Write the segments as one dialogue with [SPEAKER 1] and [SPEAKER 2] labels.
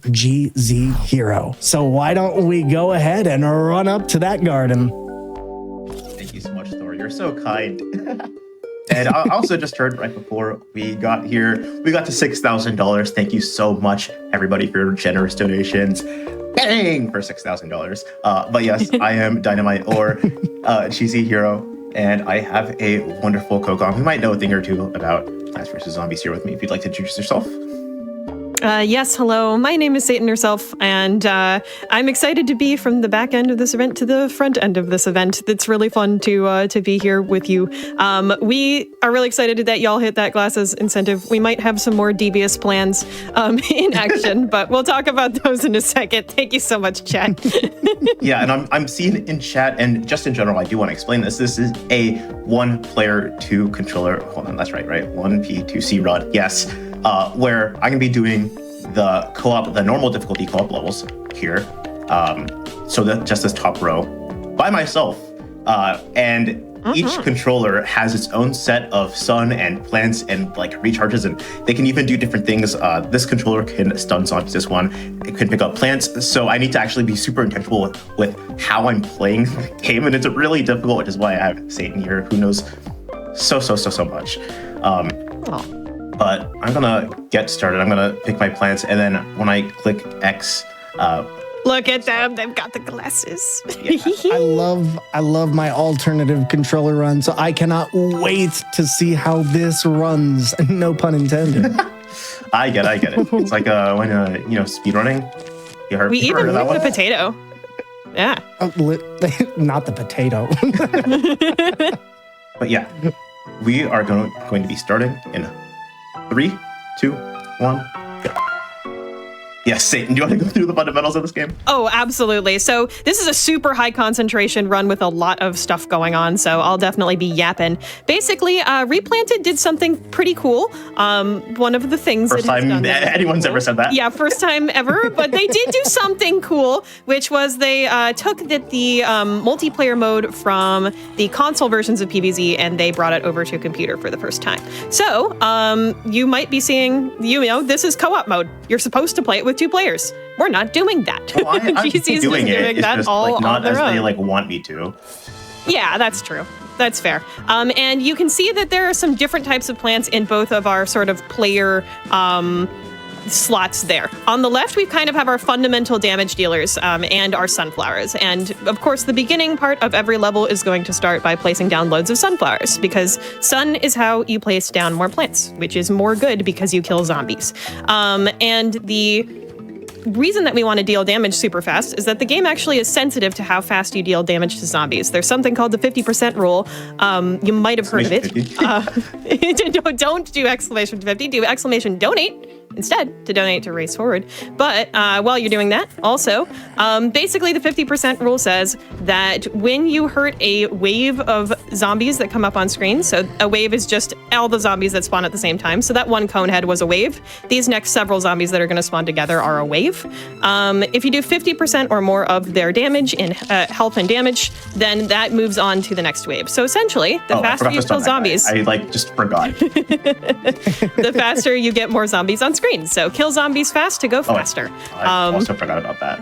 [SPEAKER 1] with GZ Hero. So why don't we go ahead and run up to that garden?
[SPEAKER 2] Thank you so much, Thor. You're so kind. And I also just heard right before we got here, we got to $6,000. Thank you so much, everybody, for your generous donations. Bang! For $6,000. But yes, I am Dynamite or GZ Hero, and I have a wonderful co-gong who might know a thing or two about Plants vs. Zombies here with me. If you'd like to introduce yourself.
[SPEAKER 3] Yes, hello. My name is SatanHerself, and I'm excited to be from the back end of this event to the front end of this event. It's really fun to be here with you. We are really excited that y'all hit that glasses incentive. We might have some more devious plans in action, but we'll talk about those in a second. Thank you so much, chat.
[SPEAKER 2] Yeah, and I'm seeing in chat, and just in general, I do want to explain this. This is a 1-player 2 controller. Hold on, that's right? 1P2C run. Yes. Where I'm gonna be doing the co-op, the normal difficulty co-op levels here. So that just this top row by myself. And each controller has its own set of sun and plants and like recharges, and they can even do different things. This controller can stun zombies, this one. It can pick up plants. So I need to actually be super intentional with how I'm playing the game, and it's really difficult, which is why I have Satan here, who knows so much. But I'm gonna get started. I'm gonna pick my plants, and then when I click X,
[SPEAKER 3] look at them, they've got the glasses.
[SPEAKER 2] Yeah.
[SPEAKER 1] I love my alternative controller run, so I cannot wait to see how this runs. No pun intended.
[SPEAKER 2] I get it. It's like when speedrunning.
[SPEAKER 3] We even moved the potato. Yeah.
[SPEAKER 1] Not the potato.
[SPEAKER 2] But yeah, we are going to be starting in 3, 2, 1, go. Yes, Satan, do you want to go through the fundamentals of this game?
[SPEAKER 3] Oh, absolutely. So this is a super high concentration run with a lot of stuff going on, so I'll definitely be yapping. Basically, Replanted did something pretty cool. One of the things
[SPEAKER 2] first time anyone's ever said that.
[SPEAKER 3] Yeah, first time ever, but they did do something cool, which was they took the multiplayer mode from the console versions of PvZ and they brought it over to a computer for the first time. So you might be seeing, this is co-op mode. You're supposed to play it with 2 players. We're not doing that.
[SPEAKER 2] Oh, I'm doing it. It's
[SPEAKER 3] that
[SPEAKER 2] just
[SPEAKER 3] all
[SPEAKER 2] not
[SPEAKER 3] on their
[SPEAKER 2] as
[SPEAKER 3] own.
[SPEAKER 2] they want me to.
[SPEAKER 3] Yeah, that's true. That's fair. And you can see that there are some different types of plants in both of our sort of player slots there. On the left, we kind of have our fundamental damage dealers and our sunflowers. And of course, the beginning part of every level is going to start by placing down loads of sunflowers, because sun is how you place down more plants, which is more good because you kill zombies. And the reason that we want to deal damage super fast is that the game actually is sensitive to how fast you deal damage to zombies. There's something called the 50% rule. You might have heard of it. Don't do exclamation 50, do exclamation donate instead to donate to Race Forward. But while you're doing that, also, basically the 50% rule says that when you hurt a wave of zombies that come up on screen, so a wave is just all the zombies that spawn at the same time. So that one cone head was a wave. These next several zombies that are going to spawn together are a wave. If you do 50% or more of their damage in health and damage, then that moves on to the next wave. So essentially, the faster you kill zombies...
[SPEAKER 2] I just forgot.
[SPEAKER 3] The faster you get more zombies on screen. So kill zombies fast to go faster.
[SPEAKER 2] I also forgot about that.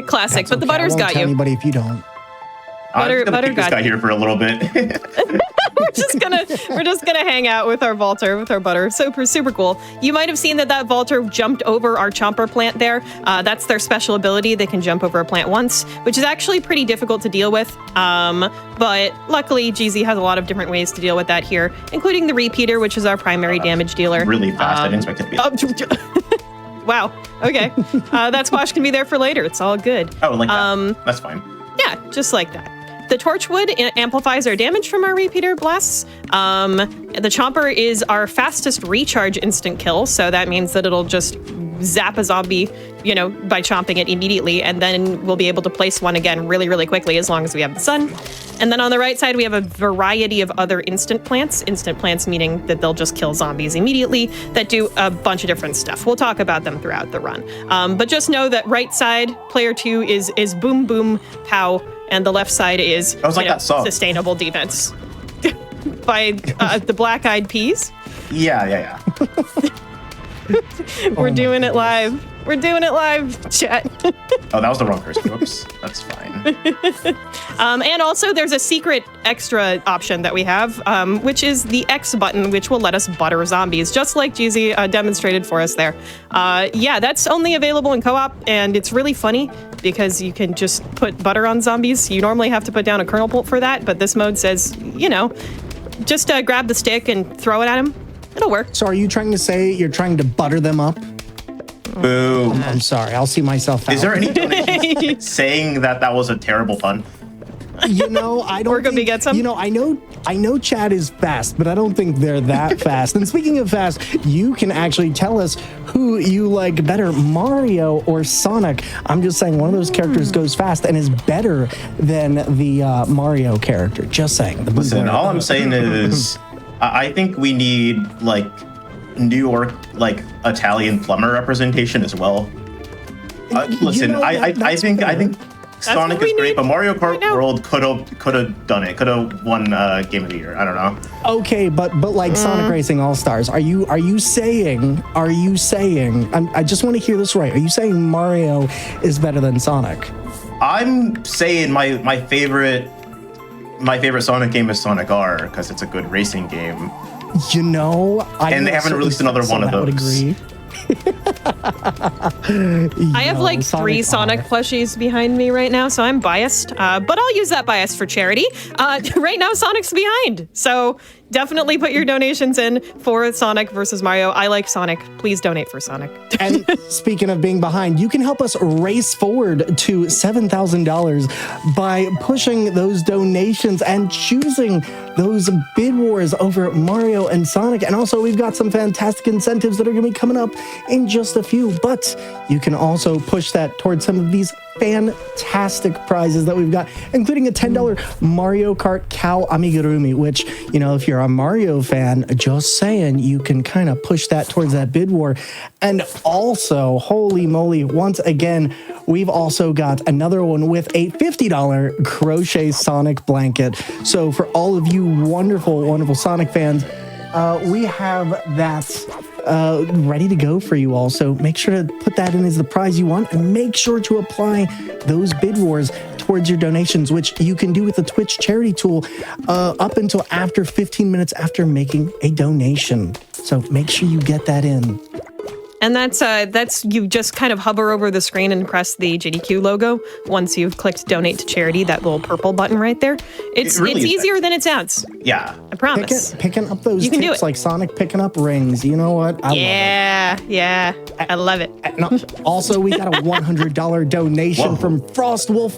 [SPEAKER 3] Classic, but the butter's got you.
[SPEAKER 1] Tell anybody if you don't.
[SPEAKER 2] Butter keep this guy here for a little bit.
[SPEAKER 3] We're just gonna hang out with our Vaulter, with our butter. Super cool. You might have seen that Vaulter jumped over our Chomper plant there. That's their special ability. They can jump over a plant once, which is actually pretty difficult to deal with. But luckily, GZ has a lot of different ways to deal with that here, including the Repeater, which is our primary damage dealer.
[SPEAKER 2] Really fast. I didn't expect it to be.
[SPEAKER 3] Wow. Okay. That squash can be there for later. It's all good.
[SPEAKER 2] Oh, like that. That's fine.
[SPEAKER 3] Yeah, just like that. The Torchwood amplifies our damage from our Repeater blasts. The Chomper is our fastest recharge instant kill, so that means that it'll just zap a zombie, by chomping it immediately, and then we'll be able to place one again really quickly as long as we have the sun. And then on the right side, we have a variety of other instant plants. Instant plants meaning that they'll just kill zombies immediately, that do a bunch of different stuff. We'll talk about them throughout the run. But just know that right side, player 2 is boom, boom, pow, and the left side is sustainable defense. By the Black Eyed Peas.
[SPEAKER 2] Yeah.
[SPEAKER 3] We're doing it live. We're doing it live, chat.
[SPEAKER 2] Oh, that was the wrong person. Whoops. That's fine.
[SPEAKER 3] And also, there's a secret extra option that we have, which is the X button, which will let us butter zombies, just like Jeezy demonstrated for us there. Yeah, that's only available in co-op, and it's really funny because you can just put butter on zombies. You normally have to put down a kernel bolt for that, but this mode says, you know, just grab the stick and throw it at him. It'll work.
[SPEAKER 1] So are you trying to say you're trying to butter them up?
[SPEAKER 2] Boo.
[SPEAKER 1] I'm sorry. I'll see myself out.
[SPEAKER 2] Is there any donations saying that was a terrible pun?
[SPEAKER 1] You know, I don't
[SPEAKER 3] We're
[SPEAKER 1] think,
[SPEAKER 3] get some.
[SPEAKER 1] you know, I know chat is fast, but I don't think they're that fast. And speaking of fast, you can actually tell us who you like better, Mario or Sonic. I'm just saying one of those characters goes fast and is better than the Mario character. Just saying.
[SPEAKER 2] Listen, all I'm saying is I think we need like New York, like Italian plumber representation as well. Listen,
[SPEAKER 1] You know,
[SPEAKER 2] I think Sonic is great,
[SPEAKER 3] need
[SPEAKER 2] but Mario Kart
[SPEAKER 3] right now.
[SPEAKER 2] World could have done it. Could have won Game of the Year. I don't know.
[SPEAKER 1] Okay, but like Sonic Racing All Stars, are you saying? I just want to hear this right. Are you saying Mario is better than Sonic?
[SPEAKER 2] I'm saying my favorite Sonic game is Sonic R because it's a good racing game.
[SPEAKER 1] You know,
[SPEAKER 2] And they haven't released another one of
[SPEAKER 1] Would
[SPEAKER 2] those.
[SPEAKER 1] agree.
[SPEAKER 3] I have like 3 Sonic plushies behind me right now, so I'm biased. But I'll use that bias for charity. Right now, Sonic's behind. So definitely put your donations in for Sonic versus Mario. I like Sonic. Please donate for Sonic.
[SPEAKER 1] And speaking of being behind, you can help us race forward to $7,000 by pushing those donations and choosing those bid wars over Mario and Sonic. And also, we've got some fantastic incentives that are going to be coming up in just a few. But you can also push that towards some of these fantastic prizes that we've got, including a $10 Mario Kart Cow Amigurumi, which, you know, if you're a Mario fan, just saying, you can kind of push that towards that bid war. And also, holy moly, once again, we've also got another one with a $50 crochet Sonic blanket. So for all of you wonderful Sonic fans, we have that ready to go for you all. So make sure to put that in as the prize you want, and make sure to apply those bid wars towards your donations, which you can do with the Twitch charity tool up until after 15 minutes after making a donation. So make sure you get that in.
[SPEAKER 3] And that's you just kind of hover over the screen and press the JDQ logo. Once you've clicked donate to charity, that little purple button right there. It's
[SPEAKER 2] really is
[SPEAKER 3] easier than it sounds.
[SPEAKER 2] Yeah.
[SPEAKER 3] I promise.
[SPEAKER 1] Picking up those
[SPEAKER 3] You can do
[SPEAKER 1] tips
[SPEAKER 3] it.
[SPEAKER 1] like Sonic picking up rings. You know what? I love it.
[SPEAKER 3] Yeah. I love it.
[SPEAKER 1] No, also, we got a $100 donation
[SPEAKER 2] Whoa.
[SPEAKER 1] from Frostwolf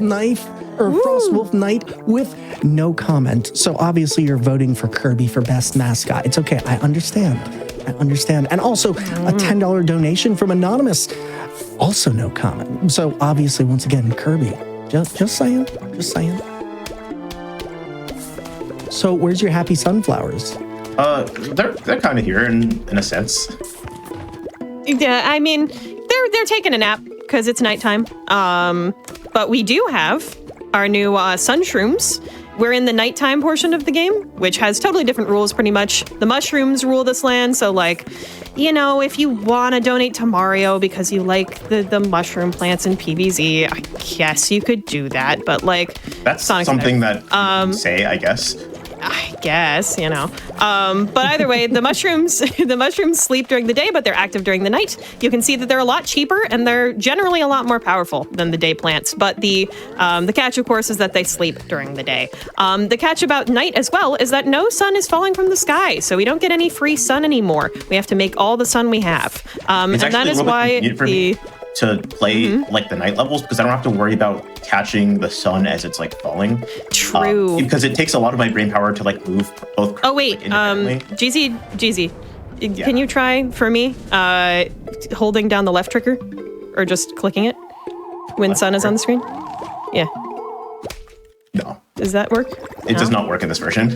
[SPEAKER 1] Frostwolf Knight with no comment. So obviously you're voting for Kirby for best mascot. It's okay. I understand. And also a $10 donation from Anonymous. Also no comment. So obviously, once again, Kirby. Just saying. So where's your happy sunflowers?
[SPEAKER 2] They're kind of here in a sense.
[SPEAKER 3] Yeah, I mean, they're taking a nap because it's nighttime. But we do have our new sun shrooms. We're in the nighttime portion of the game, which has totally different rules pretty much. The mushrooms rule this land, so like, you know, if you want to donate to Mario because you like the mushroom plants in PvZ, I guess you could do that, but like...
[SPEAKER 2] That's
[SPEAKER 3] Sonic's
[SPEAKER 2] something
[SPEAKER 3] better.
[SPEAKER 2] that you can say, I guess.
[SPEAKER 3] I guess, you know. But either way, the mushrooms sleep during the day, but they're active during the night. You can see that they're a lot cheaper and they're generally a lot more powerful than the day plants. But the catch, of course, is that they sleep during the day. The catch about night as well is that no sun is falling from the sky, so we don't get any free sun anymore. We have to make all the sun we have, and that is why
[SPEAKER 2] to play like the night levels, because I don't have to worry about catching the sun as it's like falling.
[SPEAKER 3] True.
[SPEAKER 2] Because it takes a lot of my brain power to like move both.
[SPEAKER 3] Oh wait,
[SPEAKER 2] independently.
[SPEAKER 3] GZ, can you try for me holding down the left trigger, or just clicking it when sun is on the screen? Yeah.
[SPEAKER 2] No,
[SPEAKER 3] Does that work?
[SPEAKER 2] it does not work in this version.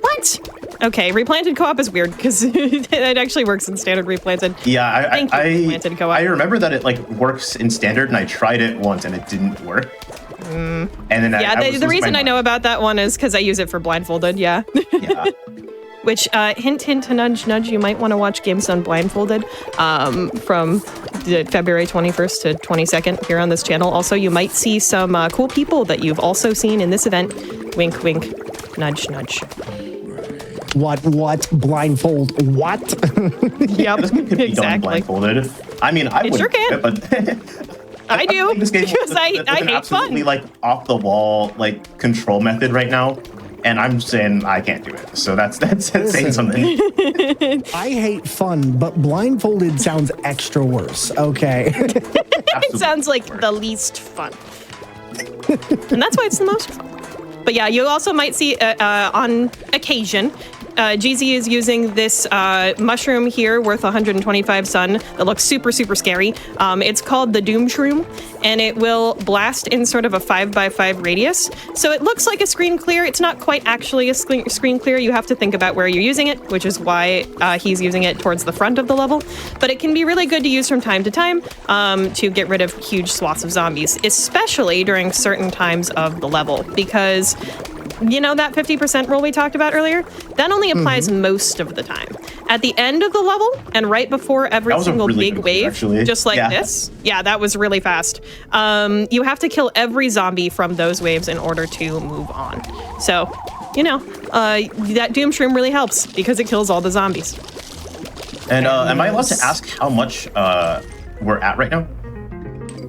[SPEAKER 3] What? Okay, Replanted co-op is weird because it actually works in standard Replanted.
[SPEAKER 2] Yeah,
[SPEAKER 3] Thank you, Replanted co-op.
[SPEAKER 2] I remember that it like works in standard, and I tried it once and it didn't work. And then
[SPEAKER 3] Yeah, the reason I know about that one is because I use it for blindfolded. Yeah.
[SPEAKER 2] Yeah.
[SPEAKER 3] which, hint, hint, nudge, nudge, you might want to watch Games Done Blindfolded from February 21st to 22nd here on this channel. Also, you might see some cool people that you've also seen in this event. Wink, wink, nudge, nudge.
[SPEAKER 1] What? Blindfold? What?
[SPEAKER 3] Yep,
[SPEAKER 2] This game could be done blindfolded. I mean, I
[SPEAKER 3] It
[SPEAKER 2] would
[SPEAKER 3] sure can.
[SPEAKER 2] but
[SPEAKER 3] I do,
[SPEAKER 2] this game
[SPEAKER 3] because I
[SPEAKER 2] an
[SPEAKER 3] hate
[SPEAKER 2] absolutely
[SPEAKER 3] fun.
[SPEAKER 2] like off the wall like control method right now, and I'm saying I can't do it. So that's saying something.
[SPEAKER 1] I hate fun, but blindfolded sounds extra worse. Okay.
[SPEAKER 3] It sounds like the least fun. And that's why it's the most fun. But yeah, you also might see on occasion, GZ is using this mushroom here worth 125 sun that looks super, super scary. It's called the Doom Shroom, and it will blast in sort of a 5x5 radius. So it looks like a screen clear. It's not quite actually a screen clear. You have to think about where you're using it, which is why he's using it towards the front of the level. But it can be really good to use from time to time to get rid of huge swaths of zombies, especially during certain times of the level, because you know that 50% rule we talked about earlier? That only applies most of the time. At the end of the level, and right before every single
[SPEAKER 2] really
[SPEAKER 3] big wave,
[SPEAKER 2] actually.
[SPEAKER 3] just like this. Yeah, that was really fast. You have to kill every zombie from those waves in order to move on. So, you know, that Doom Shroom really helps because it kills all the zombies.
[SPEAKER 2] And am I allowed to ask how much we're at right now?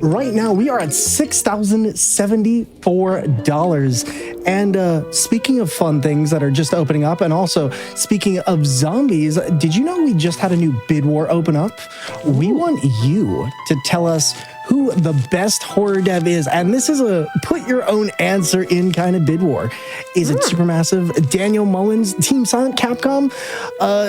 [SPEAKER 1] Right now, we are at $6,074. And speaking of fun things that are just opening up, and also speaking of zombies, did you know we just had a new bid war open up? We want you to tell us who the best horror dev is. And this is a put your own answer in kind of bid war. Is it Supermassive, Daniel Mullins, Team Silent, Capcom?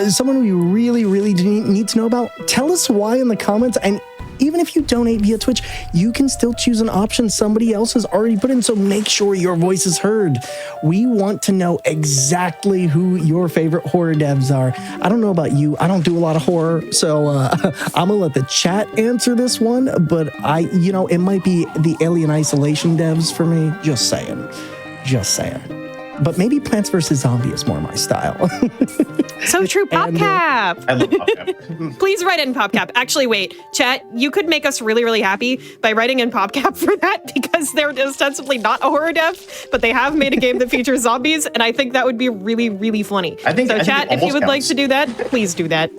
[SPEAKER 1] Someone we really, really need to know about? Tell us why in the comments. And even if you donate via Twitch, you can still choose an option somebody else has already put in, so make sure your voice is heard. We want to know exactly who your favorite horror devs are. I don't know about you. I don't do a lot of horror, so I'm gonna let the chat answer this one, but it might be the Alien Isolation devs for me. Just saying. But maybe Plants vs. Zombie is more my style.
[SPEAKER 3] So true, PopCap.
[SPEAKER 2] I love PopCap.
[SPEAKER 3] Please write in PopCap. Actually, wait, chat, you could make us really, really happy by writing in PopCap for that, because they're ostensibly not a horror dev, but they have made a game that features zombies, and I think that would be really, really funny.
[SPEAKER 2] I think
[SPEAKER 3] chat,
[SPEAKER 2] it
[SPEAKER 3] if you would like
[SPEAKER 2] counts.
[SPEAKER 3] to do that, please do that.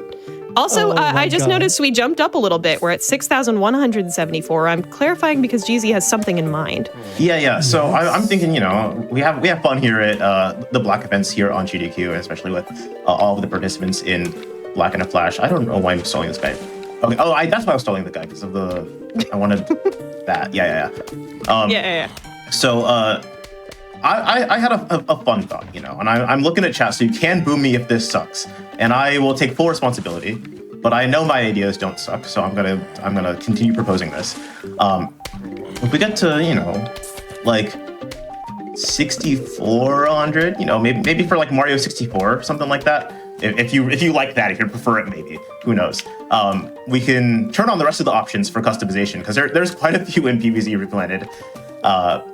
[SPEAKER 3] Also, I just noticed we jumped up a little bit. We're at 6,174. I'm clarifying because GZ has something in mind.
[SPEAKER 2] Yeah. So I'm thinking, we have fun here at the Black events here on GDQ, especially with all of the participants in Black and a Flash. I don't know why I'm stalling this guy. Okay. Oh, that's why I was stalling the guy, because of I wanted that. Yeah. So I had a fun thought, and I'm looking at chat, so you can boo me if this sucks, and I will take full responsibility. But I know my ideas don't suck, so I'm gonna continue proposing this. If we get to like 6,400, maybe for like Mario 64, something like that. If you like that, if you prefer it, maybe, who knows? We can turn on the rest of the options for customization, because there's quite a few in PvZ Replanted.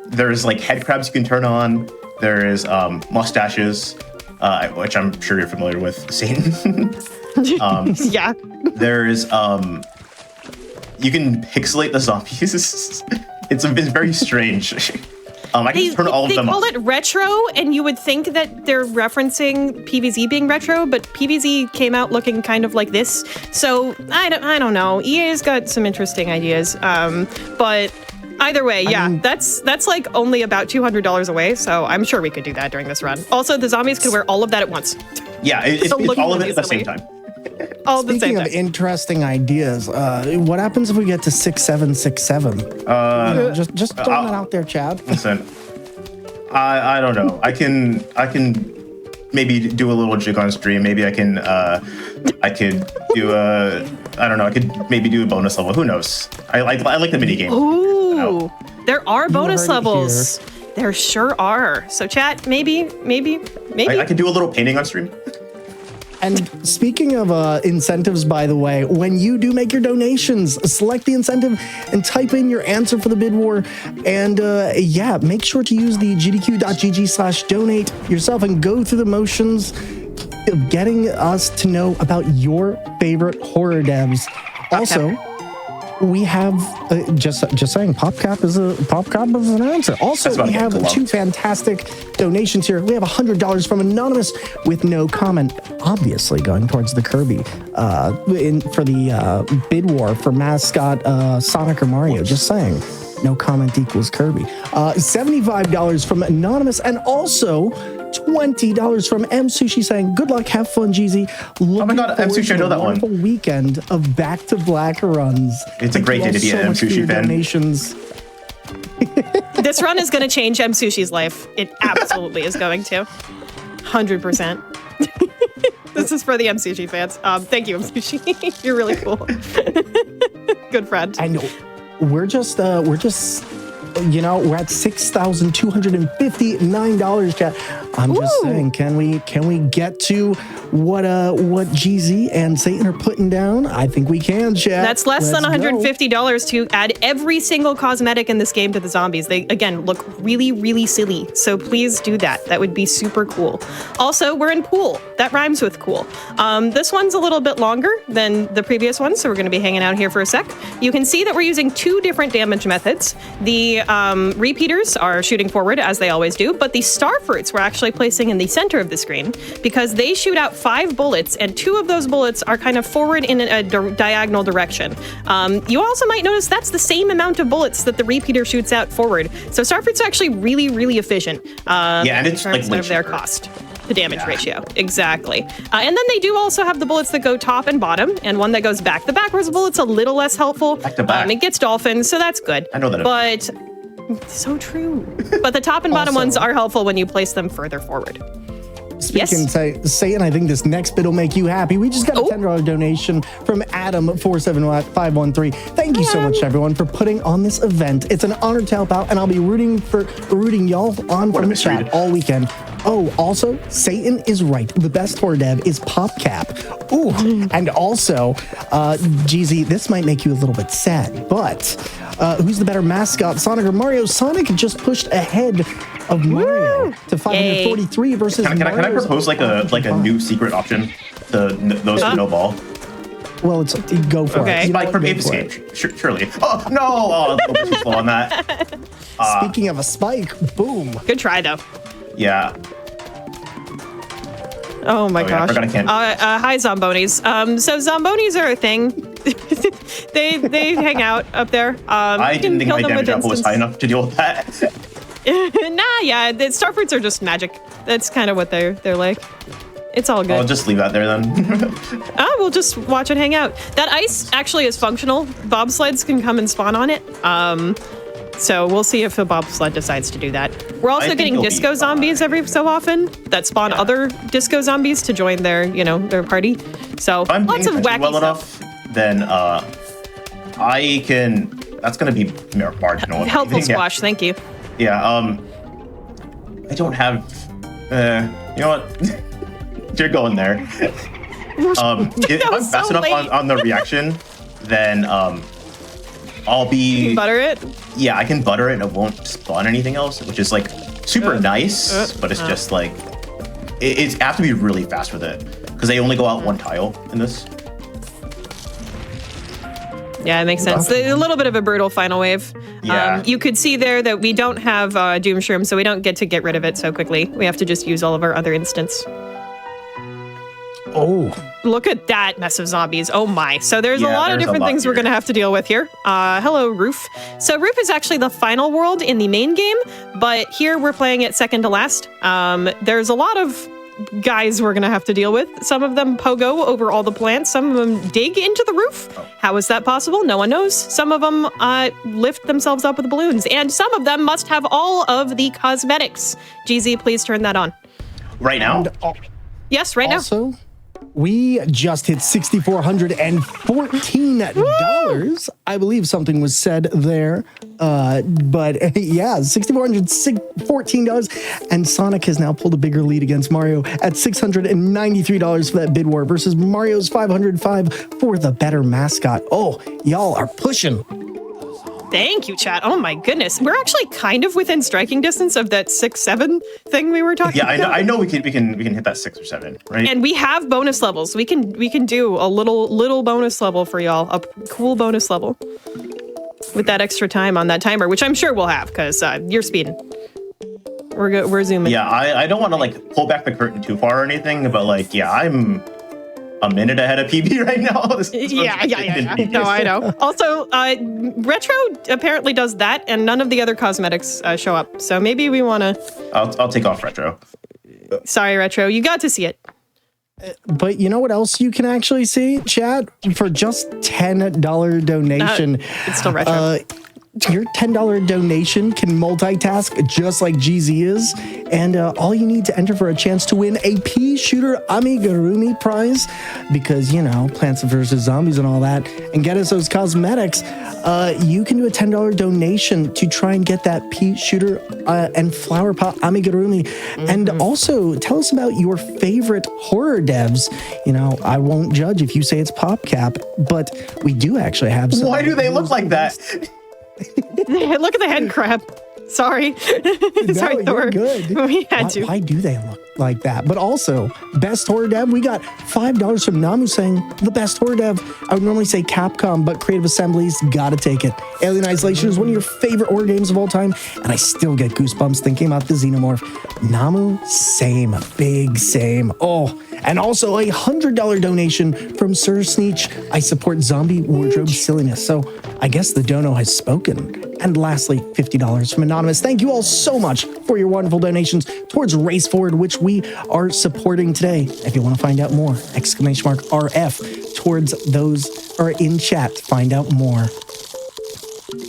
[SPEAKER 2] There's like head crabs you can turn on. There is mustaches, which I'm sure you're familiar with, Satan.
[SPEAKER 3] Yeah.
[SPEAKER 2] There's you can pixelate the zombies. It's very strange. I can turn all of them
[SPEAKER 3] They call
[SPEAKER 2] on.
[SPEAKER 3] it retro, and you would think that they're referencing PvZ being retro, but PvZ came out looking kind of like this. So I don't know. EA's got some interesting ideas, but. Either way, yeah, that's like only about $200 away, so I'm sure we could do that during this run. Also, the zombies could wear all of that at once.
[SPEAKER 2] Yeah, it's all of it at the same time.
[SPEAKER 3] All at the same
[SPEAKER 1] Speaking of
[SPEAKER 3] time.
[SPEAKER 1] interesting ideas, what happens if we get to 6767? Just throwing that out there, Chad.
[SPEAKER 2] Listen, I don't know. I can maybe do a little jig on stream. Maybe I could do I could maybe do a bonus level. Who knows? I like the mini game.
[SPEAKER 3] Ooh, there are bonus
[SPEAKER 1] heard it
[SPEAKER 3] levels. There sure are. So chat, maybe.
[SPEAKER 2] I could do a little painting on stream.
[SPEAKER 1] And speaking of incentives, by the way, when you do make your donations, select the incentive and type in your answer for the bid war. And make sure to use the gdq.gg/donate yourself and go through the motions. of getting us to know about your favorite horror devs. Also, we have just saying, PopCap is an answer. Also, we have two fantastic donations here. We have $100 from Anonymous with no comment, obviously going towards the Kirby for the bid war for mascot Sonic or Mario. Just saying, no comment equals Kirby. $75 from Anonymous, and also $20 from M Sushi saying, "Good luck, have fun, Jeezy.
[SPEAKER 2] Oh my God, M Sushi, I know that one.
[SPEAKER 1] Wonderful weekend of Back to Black runs."
[SPEAKER 2] It's a great day to be an M Sushi fan.
[SPEAKER 1] Donations.
[SPEAKER 3] This run is going to change M Sushi's life. It absolutely is going to. 100%. This is for the M Sushi fans. Thank you, M Sushi. You're really cool. Good friend.
[SPEAKER 1] I know. We're just you know, we're at $6,259, chat. I'm just saying, can we get to what GZ and Satan are putting down? I think we can, chat.
[SPEAKER 3] That's less than $150 to add every single cosmetic in this game to the zombies. They, again, look really, really silly. So please do that. That would be super cool. Also, we're in pool. That rhymes with cool. This one's a little bit longer than the previous one, so we're going to be hanging out here for a sec. You can see that we're using two different damage methods. The repeaters are shooting forward, as they always do, but the star fruits we're actually placing in the center of the screen because they shoot out 5 bullets, and 2 of those bullets are kind of forward in a diagonal direction. You also might notice that's the same amount of bullets that the repeater shoots out forward. So star fruits are actually really, really efficient
[SPEAKER 2] and it's
[SPEAKER 3] in terms
[SPEAKER 2] like
[SPEAKER 3] of their cost. The damage ratio. Exactly. And then they do also have the bullets that go top and bottom, and one that goes back. The backwards bullet's a little less helpful.
[SPEAKER 2] Back to back.
[SPEAKER 3] It gets dolphins, so that's good.
[SPEAKER 2] I know that.
[SPEAKER 3] But so true. But the top and bottom ones are helpful when you place them further forward.
[SPEAKER 1] Speaking, Satan, I think this next bit will make you happy. We just got a $10 donation from Adam47513. Thank you so much, everyone, for putting on this event. It's an honor to help out, and I'll be rooting y'all on from the chat all weekend. Oh, also, Satan is right. The best horror dev is PopCap. Ooh, and also, GZ, this might make you a little bit sad, but who's the better mascot, Sonic or Mario? Sonic just pushed ahead of Mario to 543 versus
[SPEAKER 2] Can I propose like a new secret option? Those to no ball.
[SPEAKER 1] Well, go for it.
[SPEAKER 2] Spike from Ape Escape, surely. Oh no! Oh, a little bit too slow on that.
[SPEAKER 1] Speaking of a spike, boom.
[SPEAKER 3] Good try though.
[SPEAKER 2] Yeah.
[SPEAKER 3] Oh my gosh.
[SPEAKER 2] I can't.
[SPEAKER 3] Hi, Zombonis. So Zombonis are a thing. they hang out up there.
[SPEAKER 2] I didn't think my damage output was high enough to deal with that.
[SPEAKER 3] Yeah, the star fruits are just magic. That's kind of what they're like. It's all good.
[SPEAKER 2] I'll just leave that there then.
[SPEAKER 3] We'll just watch it hang out. That ice actually is functional. Bobsleds can come and spawn on it. So we'll see if the bobsled decides to do that. We're also getting disco zombies every so often that spawn other disco zombies to join their party. So lots of wacky stuff.
[SPEAKER 2] Then I can. That's gonna be marginal.
[SPEAKER 3] Helpful squash. Thank you.
[SPEAKER 2] Yeah. I don't have. You know what? You're going there. If I'm fast enough on the reaction, then I'll be.
[SPEAKER 3] You can butter it?
[SPEAKER 2] Yeah, I can butter it and it won't spawn anything else, which is like super nice, but it's just like it's have to be really fast with it because they only go out one tile in this.
[SPEAKER 3] Yeah, it makes sense. A little bit of a brutal final wave.
[SPEAKER 2] Yeah.
[SPEAKER 3] You could see there that we don't have Doom Shroom, so we don't get to get rid of it so quickly. We have to just use all of our other instants.
[SPEAKER 1] Oh.
[SPEAKER 3] Look at that mess of zombies. Oh my. So there's a lot of different things we're going to have to deal with here. Hello, Roof. So Roof is actually the final world in the main game, but here we're playing it second to last. There's a lot of guys we're going to have to deal with. Some of them pogo over all the plants. Some of them dig into the roof. How is that possible? No one knows. Some of them lift themselves up with balloons, and some of them must have all of the cosmetics. GZ, please turn that on.
[SPEAKER 2] Right now?
[SPEAKER 3] Yes, right now.
[SPEAKER 1] We just hit $6,414. I believe something was said there. But yeah, $6,414. And Sonic has now pulled a bigger lead against Mario at $693 for that bid war versus Mario's $505 for the better mascot. Oh, y'all are pushing.
[SPEAKER 3] Thank you, chat. Oh my goodness. We're actually kind of within striking distance of that 6-7 thing we were talking about.
[SPEAKER 2] Yeah, I know we can hit that 6 or 7, right?
[SPEAKER 3] And we have bonus levels. We can do a little bonus level for y'all. A cool bonus level. With that extra time on that timer, which I'm sure we'll have, because you're speeding. We're zooming.
[SPEAKER 2] Yeah, I don't want to like pull back the curtain too far or anything, but like, yeah, I'm a minute ahead of PB right now.
[SPEAKER 3] Yeah. No, I know. Also, Retro apparently does that, and none of the other cosmetics show up. So maybe we want to...
[SPEAKER 2] I'll take off Retro.
[SPEAKER 3] Sorry, Retro. You got to see it.
[SPEAKER 1] But you know what else you can actually see, chat? For just $10 donation.
[SPEAKER 3] It's still Retro.
[SPEAKER 1] Your $10 donation can multitask just like GZ is, and all you need to enter for a chance to win a pea shooter amigurumi prize, because, you know, Plants vs. Zombies and all that, and get us those cosmetics, you can do a $10 donation to try and get that pea shooter and flower pot amigurumi. Mm-hmm. And also, tell us about your favorite horror devs. You know, I won't judge if you say it's PopCap, but we do actually have some.
[SPEAKER 2] Why do they look like that?
[SPEAKER 3] Look at the head crab. Sorry. Sorry, Thor.
[SPEAKER 1] You're good.
[SPEAKER 3] We had to.
[SPEAKER 1] Why do they look like that? But also, best horror dev, we got $5 from Namu saying the best horror dev. I would normally say Capcom, but Creative Assembly's gotta take it. Alien Isolation is one of your favorite horror games of all time, and I still get goosebumps thinking about the Xenomorph. Namu, same, big same. Oh, and also a $100 donation from Sir Sneech. I support zombie wardrobe silliness, so I guess the dono has spoken. And lastly, $50 from Anonymous. Thank you all so much for your wonderful donations towards Race Forward, which we are supporting today. If you want to find out more, !RF towards those, or in chat to find out more.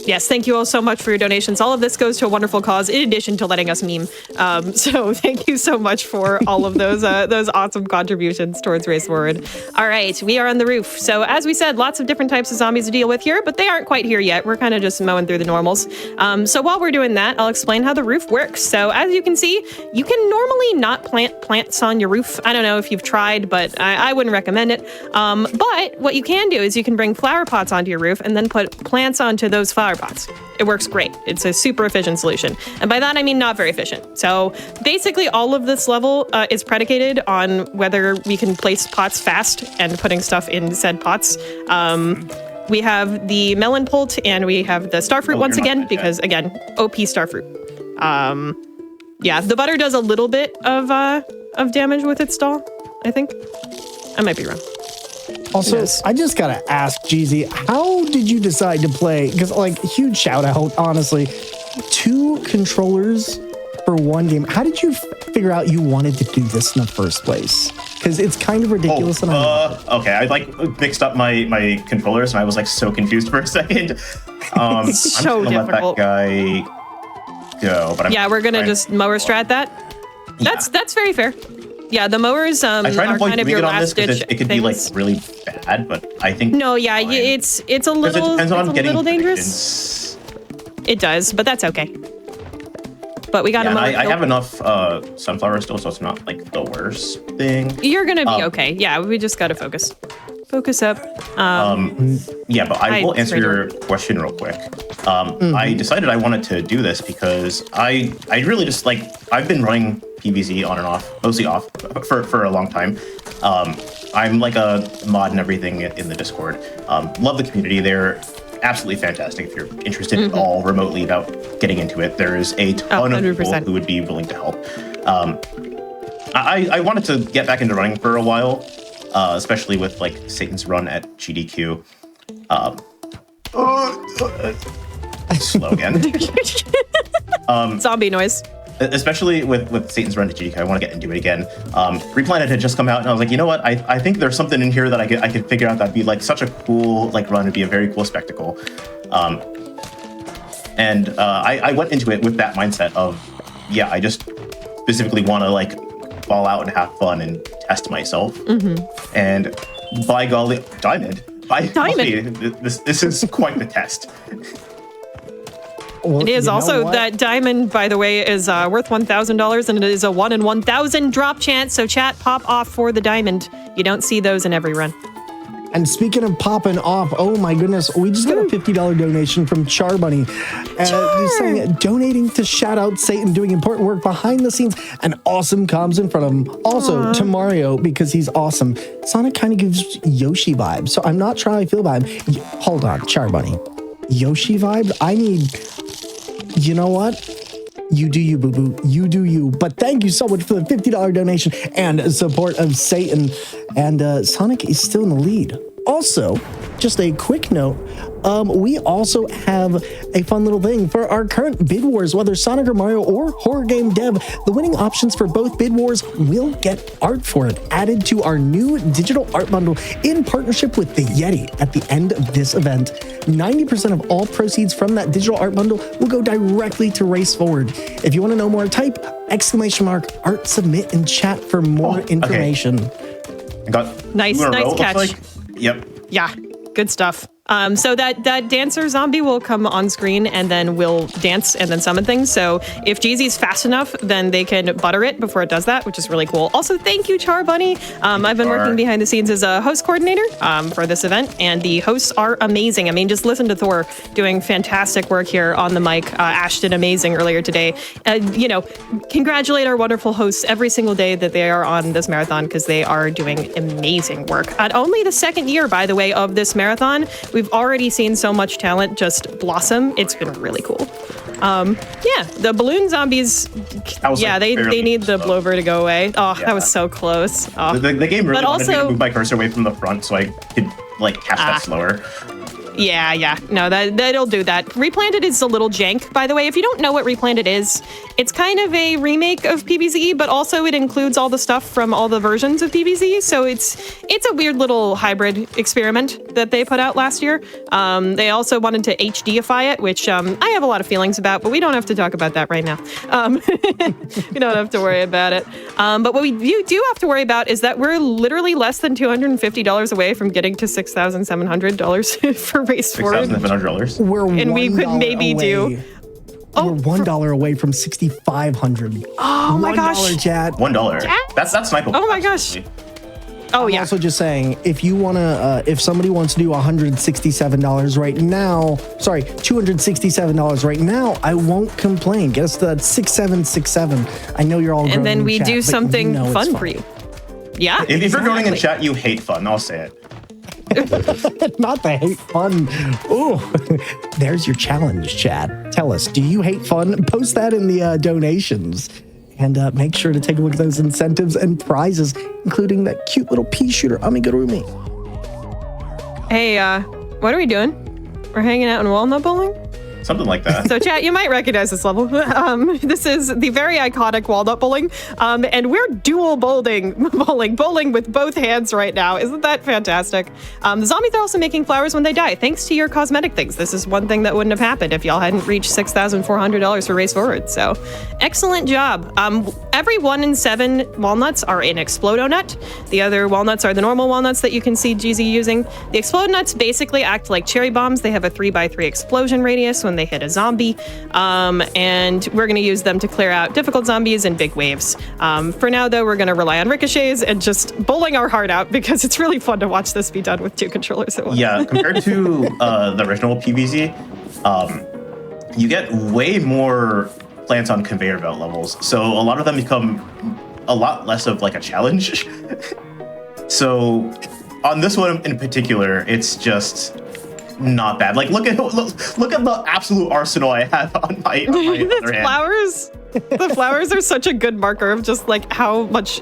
[SPEAKER 3] Yes, thank you all so much for your donations. All of this goes to a wonderful cause, in addition to letting us meme. So thank you so much for all of those awesome contributions towards Race Forward. All right, we are on the roof. So as we said, lots of different types of zombies to deal with here, but they aren't quite here yet. We're kind of just mowing through the normals. So while we're doing that, I'll explain how the roof works. So as you can see, you can normally not plant plants on your roof. I don't know if you've tried, but I wouldn't recommend it. But what you can do is you can bring flower pots onto your roof and then put plants onto those flower pots. It works great. It's a super efficient solution. And by that, I mean not very efficient. So basically all of this level is predicated on whether we can place pots fast and putting stuff in said pots. We have the melon pult and we have the starfruit once again, because again, OP starfruit. Yeah, the butter does a little bit of damage with its stall, I think. I might be wrong.
[SPEAKER 1] Also, I just gotta ask, Jeezy, how did you decide to play? Because, like, huge shout out, honestly. 2 controllers for one game. How did you figure out you wanted to do this in the first place? Because it's kind of ridiculous.
[SPEAKER 2] Okay, I like mixed up my controllers, and I was like so confused for a second.
[SPEAKER 3] It's so
[SPEAKER 2] I'm
[SPEAKER 3] difficult.
[SPEAKER 2] Let that guy go. But
[SPEAKER 3] we're gonna just mower strat that. That's very fair. Yeah, the mowers
[SPEAKER 2] I try to
[SPEAKER 3] are
[SPEAKER 2] avoid
[SPEAKER 3] kind of
[SPEAKER 2] doing
[SPEAKER 3] your
[SPEAKER 2] it on
[SPEAKER 3] last
[SPEAKER 2] this because
[SPEAKER 3] ditch
[SPEAKER 2] it could be like
[SPEAKER 3] things.
[SPEAKER 2] really bad, but I think
[SPEAKER 3] No, yeah,
[SPEAKER 2] fine.
[SPEAKER 3] it's a little,
[SPEAKER 2] Because it depends on
[SPEAKER 3] it's a
[SPEAKER 2] getting
[SPEAKER 3] little dangerous.
[SPEAKER 2] predictions.
[SPEAKER 3] It does, but that's okay. But we got to
[SPEAKER 2] Yeah,
[SPEAKER 3] mow.
[SPEAKER 2] I have enough sunflower still, so it's not like the worst thing.
[SPEAKER 3] You're gonna be okay. Yeah, we just gotta focus. Focus up.
[SPEAKER 2] Yeah, but I will answer
[SPEAKER 3] Rachel.
[SPEAKER 2] your question real quick. I decided I wanted to do this because I really just like, I've been running PvZ on and off, mostly off, for a long time. I'm like a mod and everything in the Discord. Love the community. They're absolutely fantastic if you're interested at all remotely about getting into it. There is a ton of people
[SPEAKER 3] 100%.
[SPEAKER 2] who would be willing to help. I wanted to get back into running for a while, especially with like Satan's run at GDQ. Slow again.
[SPEAKER 3] Zombie noise.
[SPEAKER 2] Especially with Satan's run at GDQ, I want to get into it again. Replanted had just come out, and I was like, you know what? I think there's something in here that I could figure out that'd be like such a cool like run. It'd be a very cool spectacle. And I went into it with that mindset of, yeah, I just specifically want to like fall out and have fun and test myself. And by golly, Diamond. Golly, this is quite the test.
[SPEAKER 1] Well,
[SPEAKER 3] It is
[SPEAKER 1] you know
[SPEAKER 3] also
[SPEAKER 1] what?
[SPEAKER 3] that diamond, by the way, is worth $1,000, and it is a 1 in 1,000 drop chance. So chat, pop off for the diamond. You don't see those in every run.
[SPEAKER 1] And speaking of popping off, oh my goodness, we just got a $50 donation from Charbunny. He's saying, donating to shout out Satan, doing important work behind the scenes and awesome comms in front of him. Also to Mario, because he's awesome. Sonic kind of gives Yoshi vibes, so I'm not sure how I feel about him. Hold on, Charbunny. Yoshi vibes? I need, you know what? You do you, boo-boo. You do you. But thank you so much for the $50 donation and support of Satan. And Sonic is still in the lead. Also, just a quick note, we also have a fun little thing for our current bid wars, whether Sonic or Mario or horror game dev. The winning options for both bid wars will get art for it added to our new digital art bundle in partnership with the Yeti at the end of this event. 90% of all proceeds from that digital art bundle will go directly to Race Forward. If you want to know more, type art submit in chat for more information.
[SPEAKER 2] I got
[SPEAKER 3] Nice catch.
[SPEAKER 2] Like. Yep.
[SPEAKER 3] Yeah, good stuff. So that dancer zombie will come on screen and then will dance and then summon things. So if Jeezy's fast enough, then they can butter it before it does that, which is really cool. Also, thank you, Charbunny. I've been working behind the scenes as a host coordinator for this event, and the hosts are amazing. I mean, just listen to Thor doing fantastic work here on the mic. Ash did amazing earlier today. Congratulate our wonderful hosts every single day that they are on this marathon, because they are doing amazing work. At only the second year, by the way, of this marathon, we've already seen so much talent just blossom. It's been really cool. The balloon zombies, they need the blower to go away. Oh, yeah. That was so close. Oh.
[SPEAKER 2] The game really wanted me to move my cursor away from the front so I could cast that slower.
[SPEAKER 3] Yeah. No, that'll do that. Replanted is a little jank, by the way. If you don't know what Replanted is, it's kind of a remake of PvZ, but also it includes all the stuff from all the versions of PvZ. So it's a weird little hybrid experiment that they put out last year. They also wanted to HDify it, which I have a lot of feelings about, but we don't have to talk about that right now. We don't have to worry about it. But what we do have to worry about is that we're literally less than $250 away from getting to $6,700 for Race Forward.
[SPEAKER 2] $6,700.
[SPEAKER 3] And we could maybe
[SPEAKER 1] we're $1 away from $6,500.
[SPEAKER 3] Oh my gosh!
[SPEAKER 1] $1, chat.
[SPEAKER 2] $1. That's snipeable.
[SPEAKER 3] Oh my gosh! Oh yeah.
[SPEAKER 1] I'm also just saying, if you wanna, if somebody wants to do $167 right now, sorry, $267 right now, I won't complain. Get us to that 6767. I know you're all.
[SPEAKER 3] And then we
[SPEAKER 1] chat,
[SPEAKER 3] do something fun for you. Yeah.
[SPEAKER 2] If you're groaning in chat, you hate fun. I'll say it.
[SPEAKER 1] Not the hate fun. Ooh, there's your challenge, chat. Tell us, do you hate fun? Post that in the donations. And make sure to take a look at those incentives and prizes, including that cute little pea shooter amigurumi.
[SPEAKER 3] Hey, what are we doing? We're hanging out in Walnut Bowling?
[SPEAKER 2] Something like that.
[SPEAKER 3] So chat, you might recognize this level. This is the very iconic Walnut Bowling. And we're dual bowling with both hands right now. Isn't that fantastic? The zombies are also making flowers when they die, thanks to your cosmetic things. This is one thing that wouldn't have happened if y'all hadn't reached $6,400 for Race Forward. So excellent job. Every 1 in 7 walnuts are in Explodonut. The other walnuts are the normal walnuts that you can see GZ using. The Explodonuts basically act like cherry bombs. They have a 3x3 explosion radius when they hit a zombie, and we're going to use them to clear out difficult zombies in big waves. For now, though, we're going to rely on ricochets and just bowling our heart out, because it's really fun to watch this be done with 2 controllers at once.
[SPEAKER 2] Yeah, compared to the original PvZ, you get way more plants on conveyor belt levels, so a lot of them become a lot less of a challenge. So on this one in particular, it's just not bad. Look at the absolute arsenal I have on my other hand.
[SPEAKER 3] Flowers. The flowers are such a good marker of just how much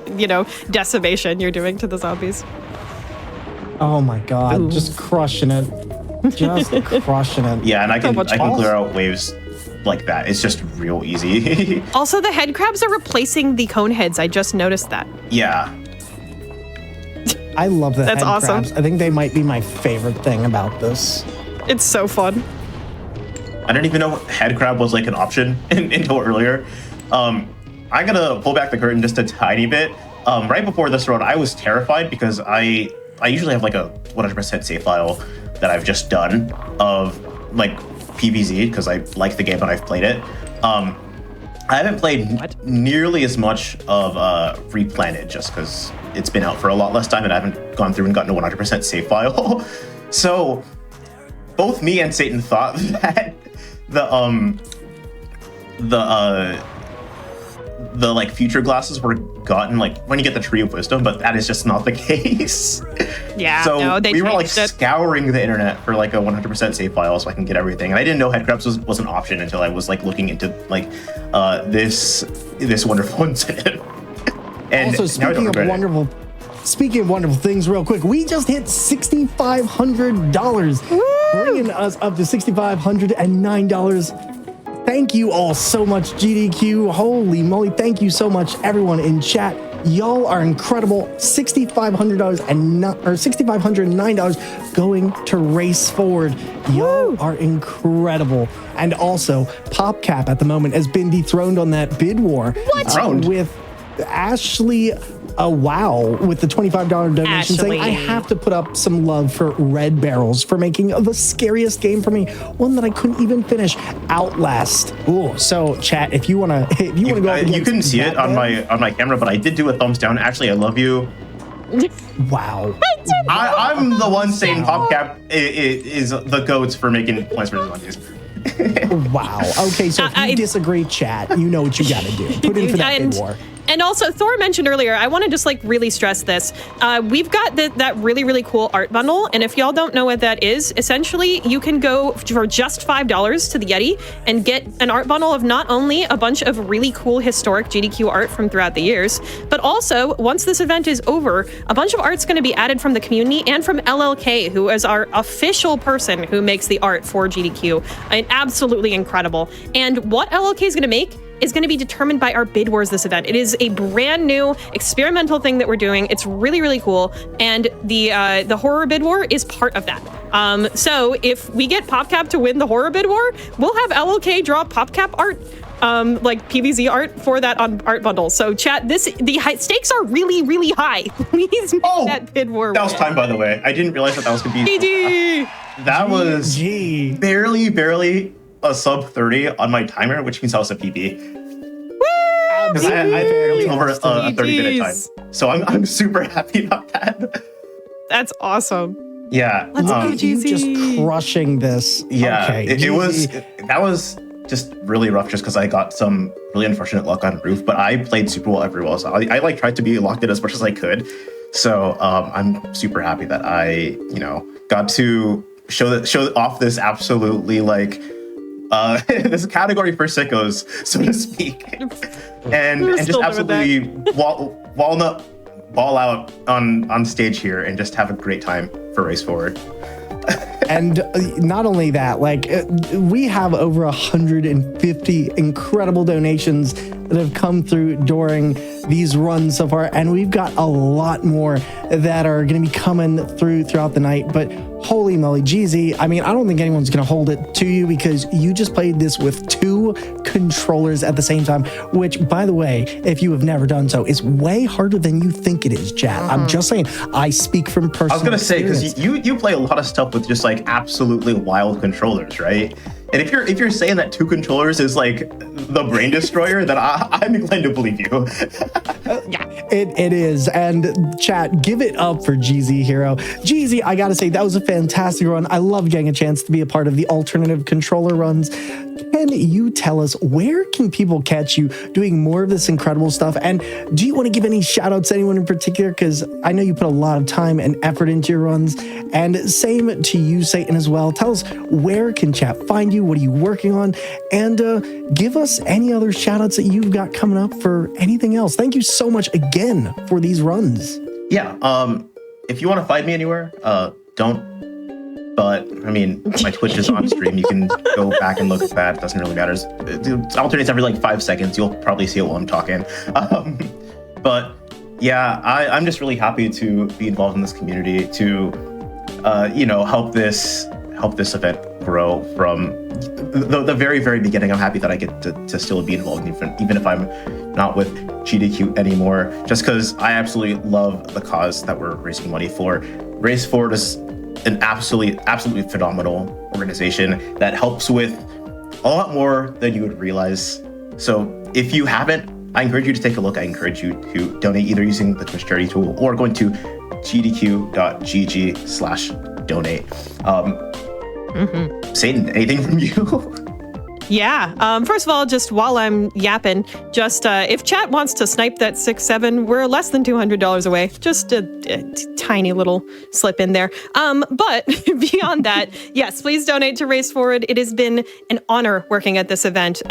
[SPEAKER 3] decimation you're doing to the zombies.
[SPEAKER 1] Oh my god! Ooh. Just crushing it. Just crushing it.
[SPEAKER 2] Yeah, and I can clear out waves like that. It's just real easy.
[SPEAKER 3] Also, the head crabs are replacing the cone heads. I just noticed that.
[SPEAKER 2] Yeah.
[SPEAKER 1] I love the head
[SPEAKER 3] awesome.
[SPEAKER 1] crabs. I think they might be my favorite thing about this.
[SPEAKER 3] It's so fun.
[SPEAKER 2] I didn't even know head crab was an option until earlier. I'm gonna pull back the curtain just a tiny bit. Right before this run, I was terrified because I usually have a 100% save file that I've just done of PvZ because I like the game and I've played it. I haven't played nearly as much of Replanted just because it's been out for a lot less time and I haven't gone through and gotten a 100% save file. So both me and Satan thought that the like future glasses were gotten like when you get the Tree of Wisdom, but that is just not the case.
[SPEAKER 3] Yeah.
[SPEAKER 2] So
[SPEAKER 3] no,
[SPEAKER 2] we were like
[SPEAKER 3] it.
[SPEAKER 2] scouring the internet for like a 100% save file so I can get everything. And I didn't know headcrabs was an option until I was like looking into like this wonderful incident. And
[SPEAKER 1] also, speaking of wonderful things, real quick, we just hit $6,500, bringing us up to $6,509. Thank you all so much, GDQ. Holy moly, thank you so much, everyone in chat. Y'all are incredible. $6,509 going to Race Forward. Y'all are incredible. And also, PopCap at the moment has been dethroned on that bid war. With Ashley wow with the $25 donation saying I have to put up some love for Red Barrels for making the scariest game for me, one that I couldn't even finish, Outlast. Ooh, so chat, if you wanna go,
[SPEAKER 2] you couldn't see it on my camera, but I did do a thumbs down. Actually, I love you.
[SPEAKER 1] Wow.
[SPEAKER 2] I'm the one saying PopCap is the goats for making Plants vs. Zombies.
[SPEAKER 1] Wow. Okay, so if you disagree, chat, you know what you gotta do. Put in for that bid war.
[SPEAKER 3] And also, Thor mentioned earlier, I want to just like really stress this. We've got that really, really cool art bundle. And if y'all don't know what that is, essentially you can go for just $5 to the Yeti and get an art bundle of not only a bunch of really cool historic GDQ art from throughout the years, but also once this event is over, a bunch of art's going to be added from the community and from LLK, who is our official person who makes the art for GDQ. And absolutely incredible. And what LLK is going to make is going to be determined by our bid wars this event. It is a brand new experimental thing that we're doing. It's really, really cool. And the horror bid war is part of that. So if we get PopCap to win the horror bid war, we'll have LLK draw PopCap art, like PVZ art for that on art bundle. So chat, the stakes are really, really high. Please make that bid war.
[SPEAKER 2] That was time, by the way. I didn't realize that was going to be. That was barely a sub 30 on my timer, which means I was a PB. Because I barely over a 30-minute time. So I'm super happy about that.
[SPEAKER 3] That's awesome.
[SPEAKER 2] Yeah.
[SPEAKER 3] Let's go,
[SPEAKER 1] you just crushing this.
[SPEAKER 2] Yeah.
[SPEAKER 1] Okay,
[SPEAKER 2] that was just really rough just because I got some really unfortunate luck on roof, but I played super well everywhere. So I like tried to be locked in as much as I could. So I'm super happy that I, got to show off this absolutely like this category for sickos, so to speak, and just absolutely ball out on stage here and just have a great time for Race Forward.
[SPEAKER 1] And not only that, like we have over 150 incredible donations that have come through during these runs so far, and we've got a lot more that are going to be coming throughout the night. But holy moly, GZ, I mean, I don't think anyone's going to hold it to you because you just played this with 2 controllers at the same time, which, by the way, if you have never done so, is way harder than you think it is, chat. I'm just saying, I speak from personal
[SPEAKER 2] I was going to say,
[SPEAKER 1] experience.
[SPEAKER 2] because you play a lot of stuff with just like absolutely wild controllers, right? And if you're saying that 2 controllers is like the brain destroyer, then I'm inclined to believe you.
[SPEAKER 1] Yeah, it is. And chat, give it up for GZ Hero. GZ, I gotta say, that was a fantastic run. I love getting a chance to be a part of the alternative controller runs. Can you tell us where can people catch you doing more of this incredible stuff? And do you want to give any shout outs to anyone in particular? Because I know you put a lot of time and effort into your runs. And same to you, Satan, as well. Tell us, where can chat find you? What are you working on? And give us any other shout outs that you've got coming up for anything else. Thank you so much again for these runs.
[SPEAKER 2] Yeah. If you want to find me anywhere, don't. But I mean, my Twitch is on stream. You can go back and look at that. It doesn't really matter. It alternates every like 5 seconds. You'll probably see it while I'm talking. But yeah, I'm just really happy to be involved in this community to, help this event grow from the very, very beginning. I'm happy that I get to still be involved, even if I'm not with GDQ anymore, just because I absolutely love the cause that we're raising money for. Race Forward is an absolutely phenomenal organization that helps with a lot more than you would realize. So if you haven't, I encourage you to take a look. I encourage you to donate either using the Twitch charity tool or going to gdq.gg/donate. Satan, anything from you?
[SPEAKER 3] Yeah. First of all, just while I'm yapping, just if chat wants to snipe that 6-7, we're less than $200 away. Just a tiny little slip in there. But beyond that, yes, please donate to Race Forward. It has been an honor working at this event.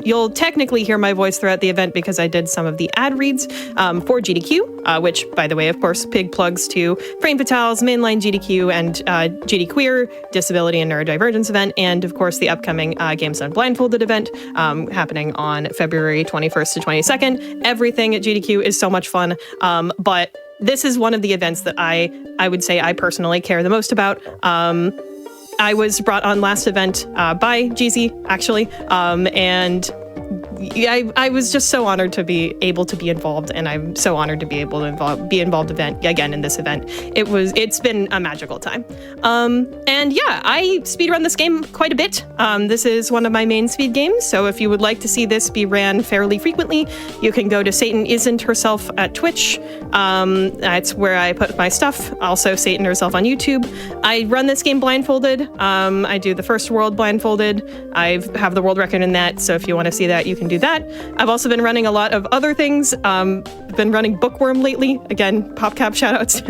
[SPEAKER 3] You'll technically hear my voice throughout the event because I did some of the ad reads for GDQ, which, by the way, of course, big plugs to Frame Fatale's mainline GDQ and GD Queer Disability and Neurodivergence event, and of course the upcoming Games Done Blindfolded event happening on February 21st to 22nd. Everything at GDQ is so much fun, but this is one of the events that I would say I personally care the most about. I was brought on last event by GZ, actually, and I was just so honored to be able to be involved, and I'm so honored to be able to be involved again in this event. It's been a magical time. And yeah, I speedrun this game quite a bit. This is one of my main speed games, so if you would like to see this be ran fairly frequently, you can go to SatanHerself at Twitch. That's where I put my stuff. Also SatanHerself on YouTube. I run this game blindfolded. I do the first world blindfolded. I have the world record in that, so if you want to see that, you can do that. I've also been running a lot of other things. Been running Bookworm lately. Again, PopCap shoutouts.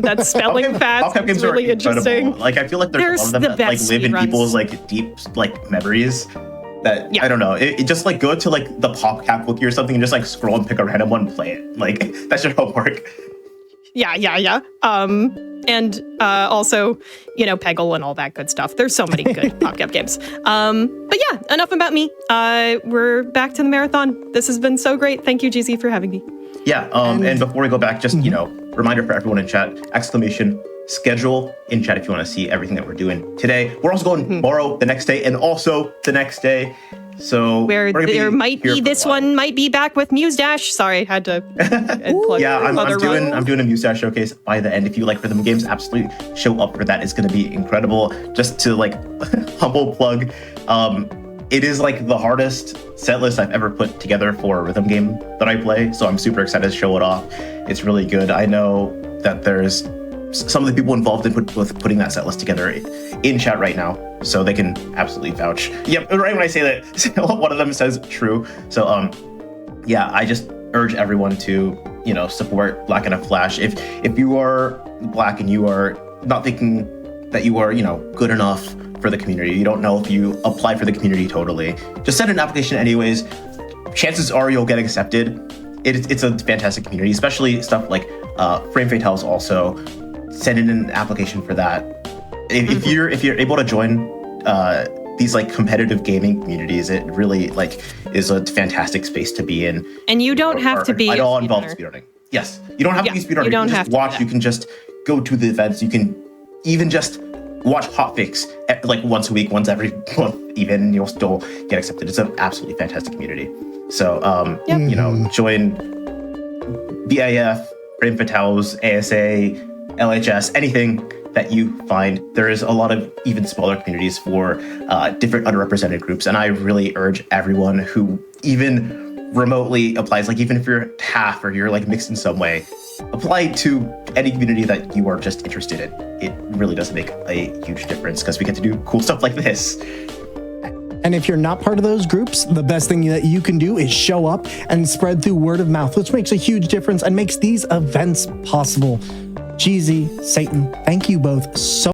[SPEAKER 3] That spelling fast.
[SPEAKER 2] PopCap games
[SPEAKER 3] is really
[SPEAKER 2] are incredible.
[SPEAKER 3] interesting.
[SPEAKER 2] Like, I feel like there's a lot of them that like live in people's like deep like memories. That I don't know. It just like go to like the PopCap wiki or something and just like scroll and pick a random one and play it. Like that's your homework.
[SPEAKER 3] Yeah. And also, Peggle and all that good stuff. There's so many good PopCap games. But yeah, enough about me. We're back to the marathon. This has been so great. Thank you, GZ, for having me.
[SPEAKER 2] Yeah. And before we go back, just reminder for everyone in chat: !schedule in chat if you want to see everything that we're doing today. We're also going tomorrow, the next day, and also the next day. So
[SPEAKER 3] there might be this one might be back with Muse Dash. Sorry, had to plug.
[SPEAKER 2] Yeah, I'm doing a Muse Dash showcase by the end. If you like rhythm games, absolutely show up for that. It's going to be incredible. Just to like humble plug, it is like the hardest set list I've ever put together for a rhythm game that I play. So I'm super excited to show it off. It's really good. I know that there's some of the people involved with putting that set list together in chat right now, so they can absolutely vouch. Yep, right when I say that, one of them says true. So yeah, I just urge everyone to support Black NF Flash. If you are Black and you are not thinking that you are good enough for the community, you don't know if you apply for the community totally, just send an application anyways. Chances are you'll get accepted. It's a fantastic community, especially stuff like Frame Fatales also. Send in an application for that. If you're able to join these like competitive gaming communities, it really like is a fantastic space to be in.
[SPEAKER 3] And you don't have to be
[SPEAKER 2] at all involved in speedrunning. Yes, you don't have to be speedrunning. You can just watch. You can just go to the events. You can even just watch hotfix like once a week, once every month, even, and you'll still get accepted. It's an absolutely fantastic community. So join BIF, Frame Fatales, ASA, LHS, anything that you find. There is a lot of even smaller communities for different underrepresented groups, and I really urge everyone who even remotely applies, like even if you're half or you're like mixed in some way, apply to any community that you are just interested in. It really does make a huge difference because we get to do cool stuff like this.
[SPEAKER 1] And if you're not part of those groups, the best thing that you can do is show up and spread through word of mouth, which makes a huge difference and makes these events possible. GZ, Satan, thank you both so